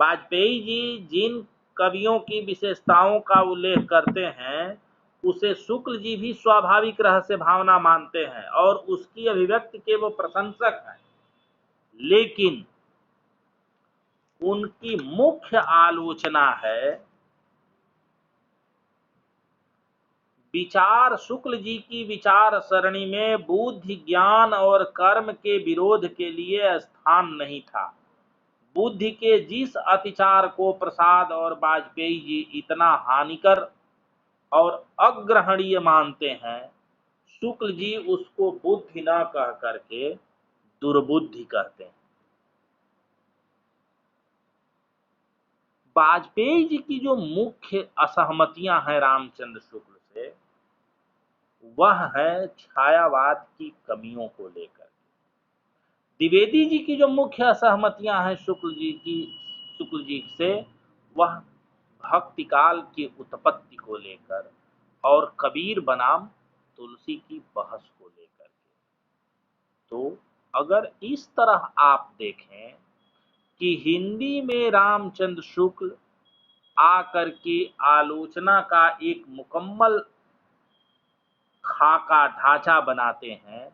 वाजपेयी जी जिन कवियों की विशेषताओं का उल्लेख करते हैं, उसे शुक्ल जी भी स्वाभाविक रहस्य भावना मानते हैं और उसकी अभिव्यक्ति के वो प्रशंसक हैं। लेकिन उनकी मुख्य आलोचना है विचार, शुक्ल जी की विचार सरणी में बुद्धि, ज्ञान और कर्म के विरोध के लिए स्थान नहीं था। बुद्धि के जिस अतिचार को प्रसाद और वाजपेयी जी इतना हानिकर और अग्रहणीय मानते हैं, शुक्ल जी उसको बुद्धि न कह करके दुर्बुद्धि कहते हैं। वाजपेयी जी की जो मुख्य असहमतियां हैं रामचंद्र शुक्ल से, वह है छायावाद की कमियों को लेकर। द्विवेदी जी की जो मुख्य असहमतियां हैं शुक्ल जी से, वह भक्ति काल की उत्पत्ति को लेकर और कबीर बनाम तुलसी की बहस को लेकर के। तो अगर इस तरह आप देखें कि हिंदी में रामचंद्र शुक्ल आकर के आलोचना का एक मुकम्मल खाका ढांचा बनाते हैं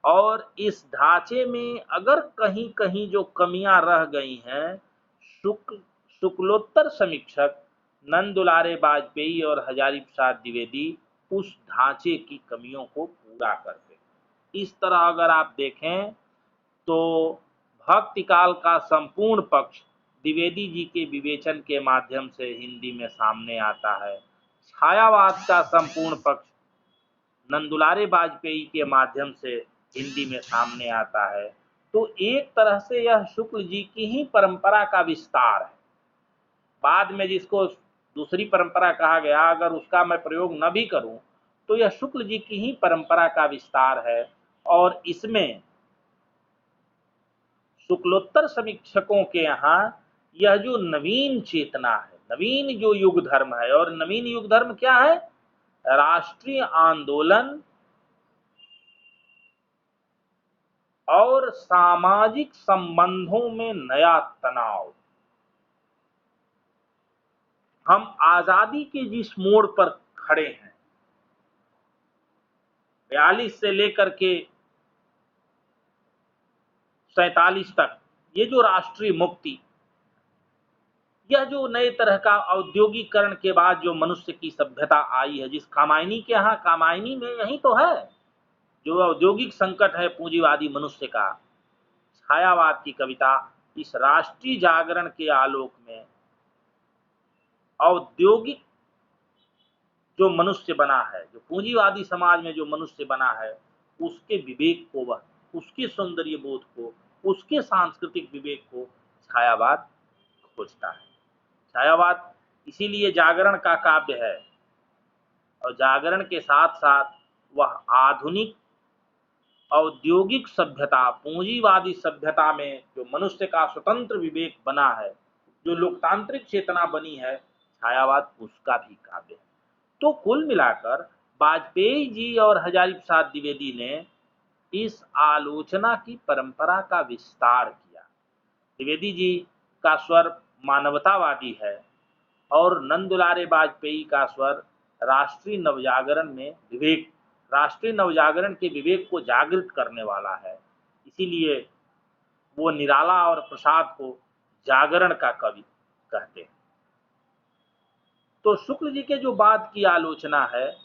और इस ढांचे में अगर कहीं कहीं जो कमियां रह गई हैं, शुक्लोत्तर समीक्षक नंदुलारे बाजपेयी और हजारी प्रसाद द्विवेदी उस ढांचे की कमियों को पूरा करते हैं। इस तरह अगर आप देखें तो भक्ति काल का संपूर्ण पक्ष द्विवेदी जी के विवेचन के माध्यम से हिंदी में सामने आता है। छायावाद का संपूर्ण पक्ष नंदुलारे बाजपेयी के माध्यम से हिंदी में सामने आता है। तो एक तरह से यह शुक्ल जी की ही परंपरा का विस्तार है। बाद में जिसको दूसरी परंपरा कहा गया, अगर उसका मैं प्रयोग न भी करूं तो यह शुक्ल जी की ही परंपरा का विस्तार है। और इसमें शुक्लोत्तर समीक्षकों के यहाँ यह जो नवीन चेतना है, नवीन जो युग धर्म है, और नवीन युग धर्म क्या है? राष्ट्रीय आंदोलन और सामाजिक संबंधों में नया तनाव। हम आजादी के जिस मोड़ पर खड़े हैं, 42 से लेकर के 47 तक, ये जो राष्ट्रीय मुक्ति, यह जो नए तरह का औद्योगिकरण के बाद जो मनुष्य की सभ्यता आई है, जिस कामायनी के यहाँ, कामायनी में यही तो है जो औद्योगिक संकट है पूंजीवादी मनुष्य का। छायावाद की कविता इस राष्ट्रीय जागरण के आलोक में औद्योगिक जो मनुष्य बना है, जो पूंजीवादी समाज में जो मनुष्य बना है, उसके विवेक को, वह उसके सौंदर्य बोध को, उसके सांस्कृतिक विवेक को छायावाद खोजता है। छायावाद इसीलिए जागरण का काव्य है, और जागरण के साथ साथ वह आधुनिक औद्योगिक सभ्यता, पूंजीवादी सभ्यता में जो मनुष्य का स्वतंत्र विवेक बना है, जो लोकतांत्रिक चेतना बनी है, छायावाद उसका भी काव्य है। तो कुल मिलाकर वाजपेयी जी और हजारी प्रसाद द्विवेदी ने इस आलोचना की परंपरा का विस्तार किया। द्विवेदी जी का स्वर मानवतावादी है और नंदुलारे वाजपेयी का स्वर राष्ट्रीय नवजागरण में विवेक, राष्ट्रीय नवजागरण के विवेक को जागृत करने वाला है। इसीलिए वो निराला और प्रसाद को जागरण का कवि कहते हैं। तो शुक्ल जी के जो बाद की आलोचना है,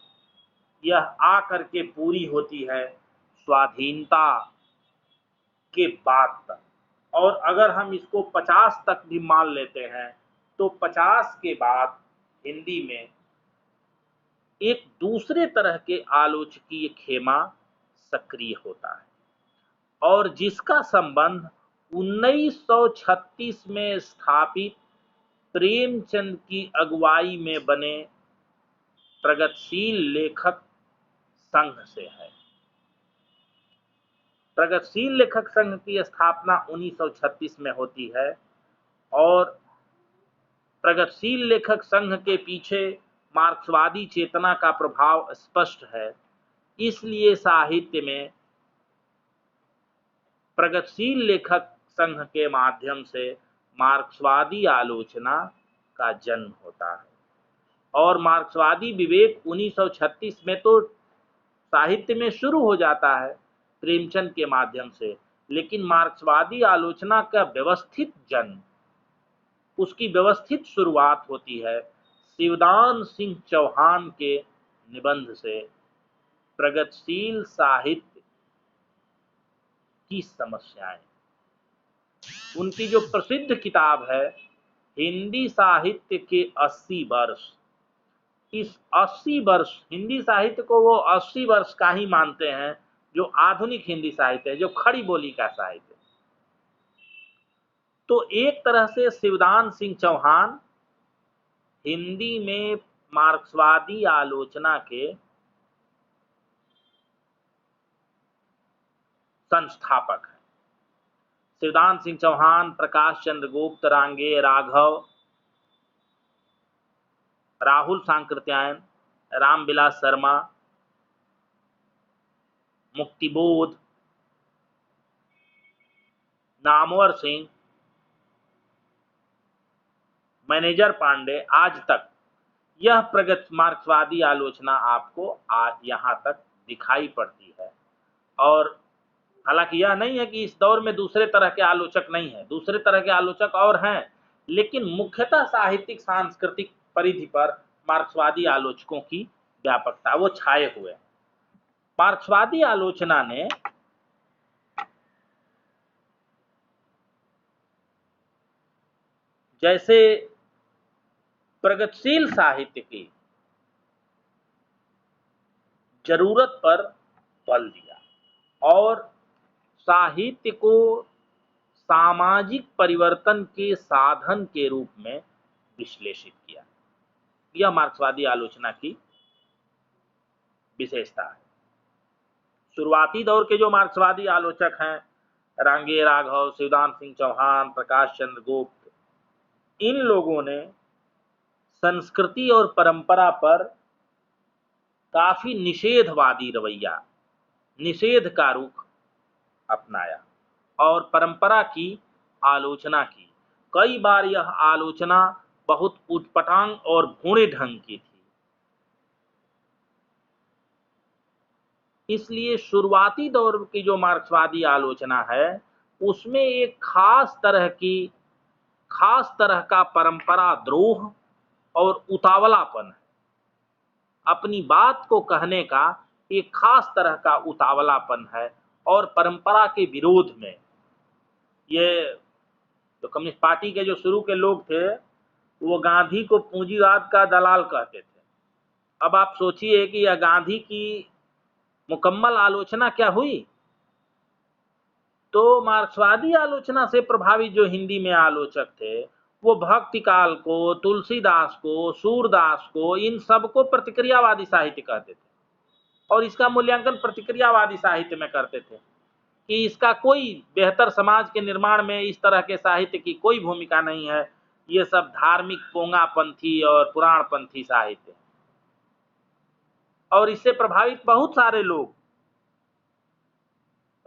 यह आकर के पूरी होती है स्वाधीनता के बाद तक। और अगर हम इसको 50 तक भी मान लेते हैं तो 50 के बाद हिंदी में एक दूसरे तरह के आलोचकीय खेमा सक्रिय होता है, और जिसका संबंध 1936 में स्थापित प्रेमचंद की अगुवाई में बने प्रगतिशील लेखक संघ से है। प्रगतिशील लेखक संघ की स्थापना 1936 में होती है, और प्रगतिशील लेखक संघ के पीछे मार्क्सवादी चेतना का प्रभाव स्पष्ट है। इसलिए साहित्य में प्रगतिशील लेखक संघ के माध्यम से मार्क्सवादी आलोचना का जन्म होता है, और मार्क्सवादी विवेक 1936 में तो साहित्य में शुरू हो जाता है प्रेमचंद के माध्यम से, लेकिन मार्क्सवादी आलोचना का व्यवस्थित जन्म, उसकी व्यवस्थित शुरुआत होती है शिवदान सिंह चौहान के निबंध से, प्रगतिशील साहित्य की समस्याएं। उनकी जो प्रसिद्ध किताब है हिंदी साहित्य के 80 वर्ष, इस 80 वर्ष हिंदी साहित्य को वो 80 वर्ष का ही मानते हैं जो आधुनिक हिंदी साहित्य है, जो खड़ी बोली का साहित्य। तो एक तरह से शिवदान सिंह चौहान हिंदी में मार्क्सवादी आलोचना के संस्थापक हैं। शिवदान सिंह चौहान, प्रकाश चंद्र गुप्त, रांगे राघव, राहुल सांकृत्यायन, रामविलास शर्मा, मुक्तिबोध, नामवर सिंह, मैनेजर पांडे, आज तक यह प्रगत मार्क्सवादी आलोचना आपको आज यहाँ तक दिखाई पड़ती है। और हालांकि यह नहीं है कि इस दौर में दूसरे तरह के आलोचक नहीं है, दूसरे तरह के आलोचक और हैं, लेकिन मुख्यतः साहित्यिक सांस्कृतिक परिधि पर मार्क्सवादी आलोचकों की व्यापकता, वो छाए हुए हैं। मार्क्सवादी आलोचना ने जैसे प्रगतिशील साहित्य की जरूरत पर बल दिया और साहित्य को सामाजिक परिवर्तन के साधन के रूप में विश्लेषित किया, यह मार्क्सवादी आलोचना की विशेषता है। शुरुआती दौर के जो मार्क्सवादी आलोचक हैं, रांगे राघव, शिवदान सिंह चौहान, प्रकाश चंद्र गुप्त, इन लोगों ने संस्कृति और परंपरा पर काफी निषेधवादी रवैया, निषेध का रुख अपनाया और परंपरा की आलोचना की। कई बार यह आलोचना बहुत उटपटांग और भोड़े ढंग की थी। इसलिए शुरुआती दौर की जो मार्क्सवादी आलोचना है उसमें एक खास तरह का परंपरा द्रोह और उतावलापन है। अपनी बात को कहने का एक खास तरह का उतावलापन है और परंपरा के विरोध में। ये तो कम्युनिस्ट पार्टी के जो शुरू के लोग थे वो गांधी को पूंजीवाद का दलाल कहते थे। अब आप सोचिए कि यह गांधी की मुकम्मल आलोचना क्या हुई। तो मार्क्सवादी आलोचना से प्रभावित जो हिंदी में आलोचक थे वो भक्तिकाल को, तुलसीदास को, सूरदास को, इन सबको प्रतिक्रियावादी साहित्य कहते थे और इसका मूल्यांकन प्रतिक्रियावादी साहित्य में करते थे कि इसका कोई बेहतर समाज के निर्माण में इस तरह के साहित्य की कोई भूमिका नहीं है। ये सब धार्मिक पोंगापंथी और पुराणपंथी साहित्य। और इससे प्रभावित बहुत सारे लोग,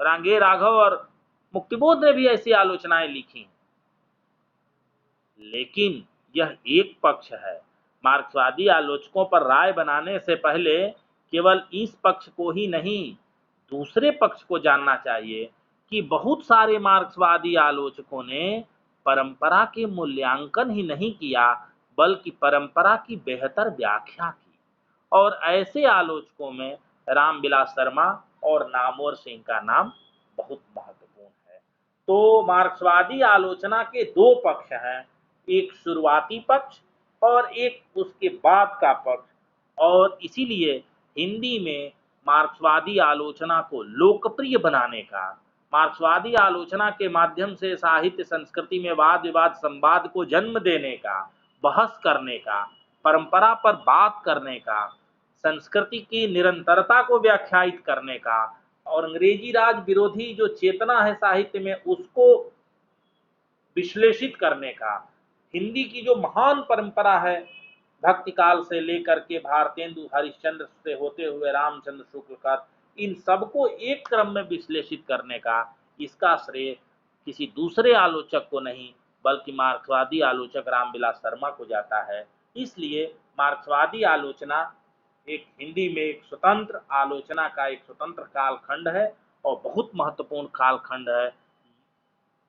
रांगे राघव और मुक्तिबोध ने भी ऐसी आलोचनाएं लिखी। लेकिन यह एक पक्ष है। मार्क्सवादी आलोचकों पर राय बनाने से पहले केवल इस पक्ष को ही नहीं, दूसरे पक्ष को जानना चाहिए कि बहुत सारे मार्क्सवादी आलोचकों ने परंपरा के मूल्यांकन ही नहीं किया बल्कि परंपरा की बेहतर व्याख्या की। और ऐसे आलोचकों में रामविलास शर्मा और नामवर सिंह का नाम बहुत महत्वपूर्ण है। तो मार्क्सवादी आलोचना के दो पक्ष हैं, एक शुरुआती पक्ष और एक उसके बाद का पक्ष। और इसीलिए हिंदी में मार्क्सवादी आलोचना को लोकप्रिय बनाने का, मार्क्सवादी आलोचना के माध्यम से साहित्य संस्कृति में वाद विवाद संवाद को जन्म देने का, बहस करने का, परंपरा पर बात करने का, संस्कृति की निरंतरता को व्याख्यायित करने का और अंग्रेजी राज विरोधी जो चेतना है साहित्य में उसको विश्लेषित करने का, हिंदी की जो महान परंपरा है भक्ति काल से लेकर के भारतेंदु हरिश्चंद्र से होते हुए रामचंद्र शुक्ल का, इन सबको एक क्रम में विश्लेषित करने का, इसका श्रेय किसी दूसरे आलोचक को नहीं बल्कि मार्क्सवादी आलोचक रामविलास शर्मा को जाता है। इसलिए मार्क्सवादी आलोचना एक हिंदी में एक स्वतंत्र आलोचना का एक स्वतंत्र कालखंड है और बहुत महत्वपूर्ण कालखंड है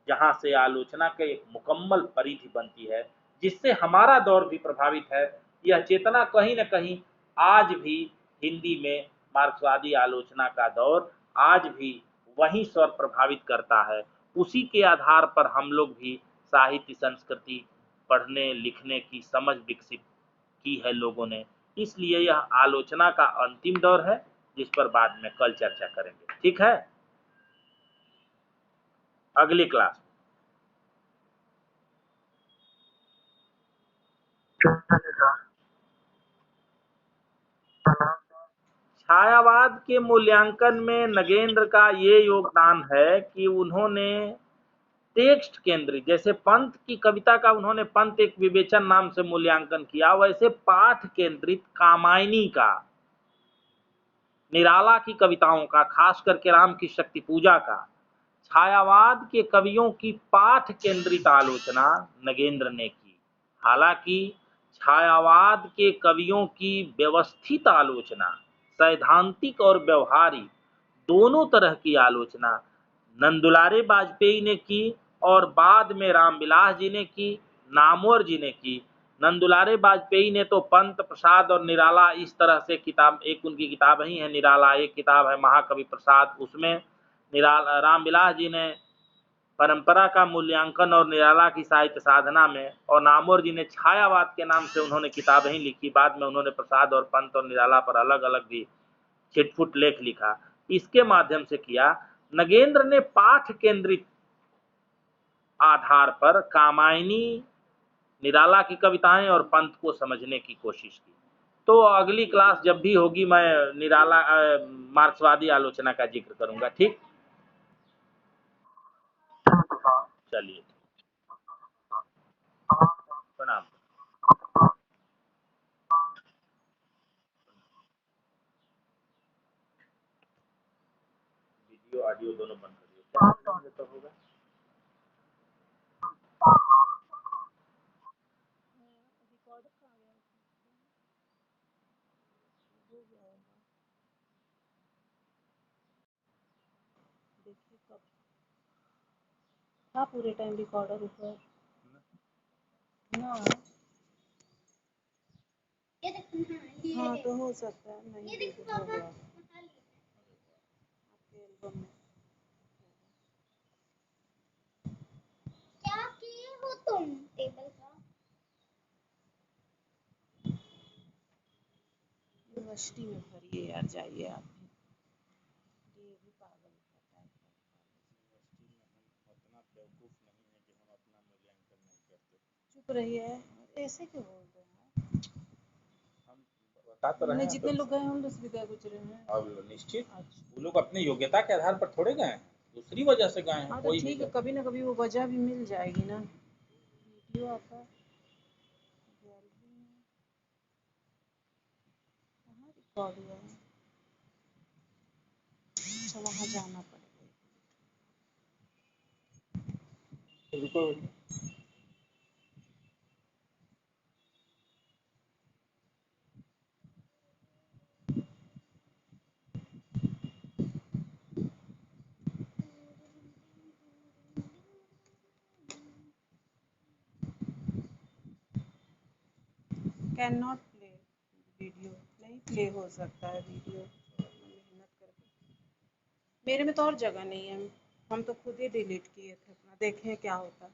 जहां से आलोचना का एक मुकम्मल परिधि बनती है जिससे हमारा दौर भी प्रभावित है। यह चेतना कहीं न कहीं आज भी हिंदी में मार्क्सवादी आलोचना का दौर आज भी वही स्वर प्रभावित करता है। उसी के आधार पर हम लोग भी साहित्य संस्कृति पढ़ने लिखने की समझ विकसित की है लोगों ने। इसलिए यह आलोचना का अंतिम दौर है जिस पर बाद में कल चर्चा करेंगे। ठीक है, अगली क्लास। छायावाद के मूल्यांकन में नगेंद्र का ये योगदान है कि उन्होंने टेक्स्ट केंद्रित, जैसे पंत की कविता का उन्होंने पंत एक विवेचन नाम से मूल्यांकन किया, वैसे पाठ केंद्रित कामायनी का, निराला की कविताओं का, खास करके राम की शक्ति पूजा का, छायावाद के कवियों की पाठ केंद्रित आलोचना नगेंद्र ने की। हालांकि छायावाद के कवियों की व्यवस्थित आलोचना, सैद्धांतिक और व्यवहारिक दोनों तरह की आलोचना नंदुलारे वाजपेयी ने की और बाद में रामविलास जी ने की, नामवर जी ने की। नंदुलारे वाजपेयी ने तो पंत प्रसाद और निराला इस तरह से किताब, एक उनकी किताब ही है निराला, एक किताब है महाकवि प्रसाद, उसमें निराला रामविलास जी ने परंपरा का मूल्यांकन और निराला की साहित्य साधना में, और नामवर जी ने छायावाद के नाम से उन्होंने किताबें ही लिखी। बाद में उन्होंने प्रसाद और पंत और निराला पर अलग अलग भी छिटफुट लेख लिखा, इसके माध्यम से किया। नगेंद्र ने पाठ केंद्रित आधार पर कामायनी, निराला की कविताएं और पंत को समझने की कोशिश की। तो अगली क्लास जब भी होगी मैं निराला मार्क्सवादी आलोचना का जिक्र करूंगा। ठीक, चलिए, प्रणाम। वीडियो ऑडियो दोनों बंद करिए। ये तो होगा। रिकॉर्डर कहाँ गया? हो गया होगा। देखिए कब था पूरे टाइम रिकॉर्डर ऊपर ना। हाँ तो हो सकता है नहीं भी हो गया आपके एल्बम में। क्या किए हो तुम टेबल का? यूनिवर्सिटी में भरिए यार, जाइए आप भी। ये भी पागल होता है। यूनिवर्सिटी में हम उतना बेवकूफ़ नहीं है कि हम अपना मूल्यांकन नहीं करते। चुप रहिए, ऐसे क्यों बोल रहे हैं? हम बता तो रहे हमने हैं जितने तो। लोग गए हम दूसरी जगह गुजरे हैं। अब निश्चित अच्छा वो लोग अपने योग्यता के आधार पर थोड़े गए हैं, दूसरी वजह से गए हैं, हाँ तो कोई भी ठीक है, गए। कभी ना कभी वो वजह भी मिल जाएगी ना। वीडियो आपका गैलरी में कहाँ रिकॉर्ड हुआ है? अच्छा वहाँ जाना पड़ेगा। रुको। कैन नॉट प्ले वीडियो, नहीं प्ले हो सकता है वीडियो मेहनत करके। मेरे में तो और जगह नहीं है, हम तो खुद ही डिलीट किए थे अपना, देखें क्या होता है।